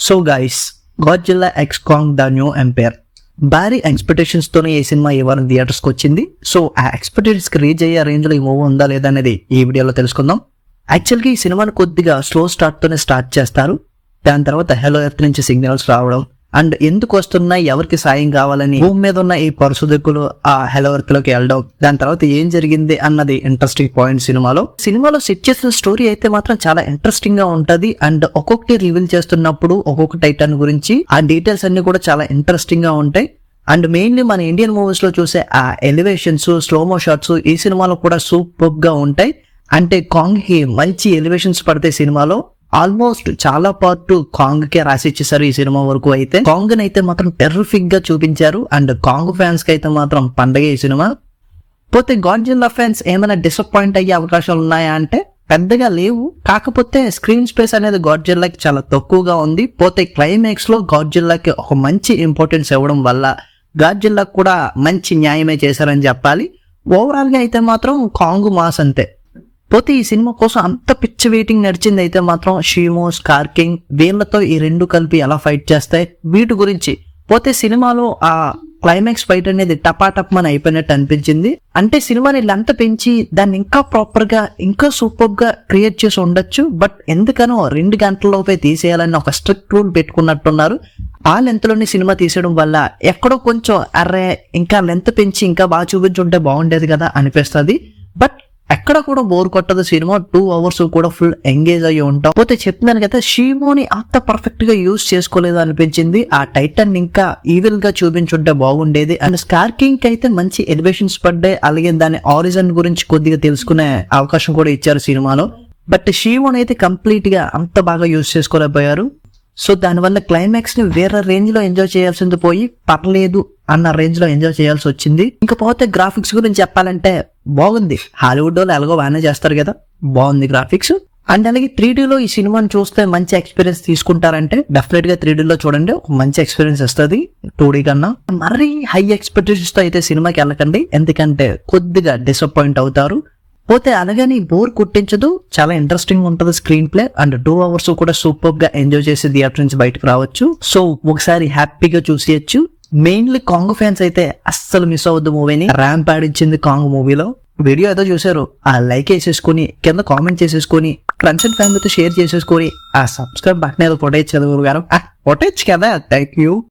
So guys, Godzilla X Kong the new empire భారీ expectations తోనే ఈ సినిమా ఈ వారం థియేటర్స్ కి వచ్చింది. సో ఆ ఎక్స్పెక్టేషన్స్ కి రీచ్ అయ్యే రేంజ్ లో ఈ మూవీ ఉందా లేదా అనేది ఈ వీడియోలో తెలుసుకుందాం. యాక్చువల్గా ఈ సినిమాను కొద్దిగా స్లో స్టార్ట్ తోనే స్టార్ట్ చేస్తారు. దాని తర్వాత హెలో ఎర్త్ నుంచి సిగ్నల్స్ రావడం అండ్ ఎందుకు వస్తున్నాయి, ఎవరికి సాయం కావాలని భూమి మీద ఉన్న ఈ పరుసుదిక్కులు ఆ హెలో ఎర్త్ లోకి వెళ్ళడం, దాని తర్వాత ఏం జరిగింది అన్నది ఇంట్రెస్టింగ్ పాయింట్. సినిమాలో సెట్ చేసిన స్టోరీ అయితే మాత్రం చాలా ఇంట్రెస్టింగ్ గా ఉంటది. అండ్ ఒక్కొక్కటి రివీల్ చేస్తున్నప్పుడు ఒక్కొక్క టైటాన్ గురించి ఆ డీటెయిల్స్ అన్ని కూడా చాలా ఇంట్రెస్టింగ్ గా ఉంటాయి. అండ్ మెయిన్లీ మన ఇండియన్ మూవీస్ లో చూసే ఆ ఎలివేషన్స్, స్లోమో షాట్స్ ఈ సినిమాలో కూడా సూపర్ గా ఉంటాయి. అంటే కాంగ్ కి మంచి ఎలివేషన్స్ పడతాయి సినిమాలో. ఆల్మోస్ట్ చాలా పార్ట్ కాంగ్ కే రాసి ఇచ్చేసారు ఈ సినిమా వరకు. అయితే కాంగ్ అయితే మాత్రం టెర్రిఫిక్ గా చూపించారు. అండ్ కాంగ్ ఫ్యాన్స్ కి అయితే మాత్రం పండగ ఈ సినిమా. పోతే గాడ్జిల్లా ఫ్యాన్స్ ఏమైనా డిసప్పాయింట్ అయ్యే అవకాశాలు ఉన్నాయా అంటే పెద్దగా లేవు. కాకపోతే స్క్రీన్ స్పేస్ అనేది గాడ్జిల్లాకి చాలా తక్కువగా ఉంది. పోతే క్లైమాక్స్ లో గాడ్జిల్లాకి ఒక మంచి ఇంపార్టెన్స్ ఇవ్వడం వల్ల గాడ్జిల్లాకి కూడా మంచి న్యాయమే చేశారని చెప్పాలి. ఓవరాల్ గా అయితే మాత్రం కాంగ్ మాస్ అంతే. పోతే ఈ సినిమా కోసం అంత పిచ్చి వెయిటింగ్ నడిచింది అయితే మాత్రం షీమో, స్కార్ కింగ్ వీళ్ళతో ఈ రెండు కలిపి ఎలా ఫైట్ చేస్తాయి వీటి గురించి. పోతే సినిమాలో ఆ క్లైమాక్స్ ఫైట్ అనేది టపాటప్మని అయిపోయినట్టు అనిపించింది. అంటే సినిమాని లెంత్ పెంచి దాన్ని ఇంకా ప్రాపర్ గా ఇంకా సూపర్ గా క్రియేట్ చేసి ఉండొచ్చు. బట్ ఎందుకనో 2 గంటలలోపే తీసేయాలని ఒక స్ట్రిక్ట్ రూల్ పెట్టుకున్నట్టున్నారు. ఆ లెంత్ లోని సినిమా తీసేయడం వల్ల ఎక్కడో కొంచెం అర్రే ఇంకా లెంత్ పెంచి ఇంకా బాగా చూపించుంటే బాగుండేది కదా అనిపిస్తుంది. బట్ ఎక్కడ కూడా బోర్ కొట్టదు సినిమా. 2 అవర్స్ కూడా ఫుల్ ఎంగేజ్ అయ్యి ఉంటాం. పోతే చెప్తున్నాను కదా, షీమోని అంత పర్ఫెక్ట్ గా యూజ్ చేసుకోలేదు అనిపించింది. ఆ టైటన్ ఇంకా ఈవిల్ గా చూపించుంటే బాగుండేది. అండ్ స్కార్ కింగ్ అయితే మంచి ఎలివేషన్స్ పడ్డాయి. అలాగే దాని ఆరిజిన్ గురించి కొద్దిగా తెలుసుకునే అవకాశం కూడా ఇచ్చారు సినిమాలో. బట్ షీమోని అయితే కంప్లీట్ గా అంత బాగా యూజ్ చేసుకోలేకపోయారు. సో దానివల్ల క్లైమాక్స్ ని వేరే రేంజ్ లో ఎంజాయ్ చేయాల్సింది పోయి పర్లేదు అన్న రేంజ్ లో ఎంజాయ్ చేయాల్సి వచ్చింది. ఇంకపోతే గ్రాఫిక్స్ గురించి చెప్పాలంటే బాగుంది. హాలీవుడ్ వాళ్ళు ఎలాగో బాగానే చేస్తారు కదా, బాగుంది గ్రాఫిక్స్. అండ్ అలాగే 3D లో ఈ సినిమాని చూస్తే మంచి ఎక్స్పీరియన్స్ తీసుకుంటారంటే డెఫినెట్ గా 3D లో చూడండి, ఒక మంచి ఎక్స్పీరియన్స్ వస్తుంది 2D కన్నా. మరీ హై ఎక్స్పెక్టేషన్స్ తో అయితే సినిమాకి వెళ్ళకండి, ఎందుకంటే కొద్దిగా డిసప్పాయింట్ అవుతారు. పోతే అలాగని బోర్ కుట్టించదు, చాలా ఇంట్రెస్టింగ్ ఉంటుంది స్క్రీన్ ప్లే. అండ్ 2 అవర్స్ కూడా సూపర్ గా ఎంజాయ్ చేసి థియేటర్ నుంచి బయటకు రావచ్చు. సో ఒకసారి హ్యాపీగా చూసేయచ్చు. మెయిన్లీ కాంగ్ ఫ్యాన్స్ అయితే అస్సలు మిస్ అవ్వద్దు మూవీని. ర్యాంప్ ఆడించింది కాంగ్ మూవీలో. వీడియో ఏదో చూసారు, ఆ లైక్ వేసేసుకుని కింద కామెంట్ చేసేసుకుని ఫ్రెండ్స్ అండ్ ఫ్యామిలీతో షేర్ చేసేసుకొని ఆ సబ్స్క్రైబ్ బటన్ ఏదో కొట్టేయచ్చు కదా గురుగారు, కొట్టేయచ్చు కదా. Thank you.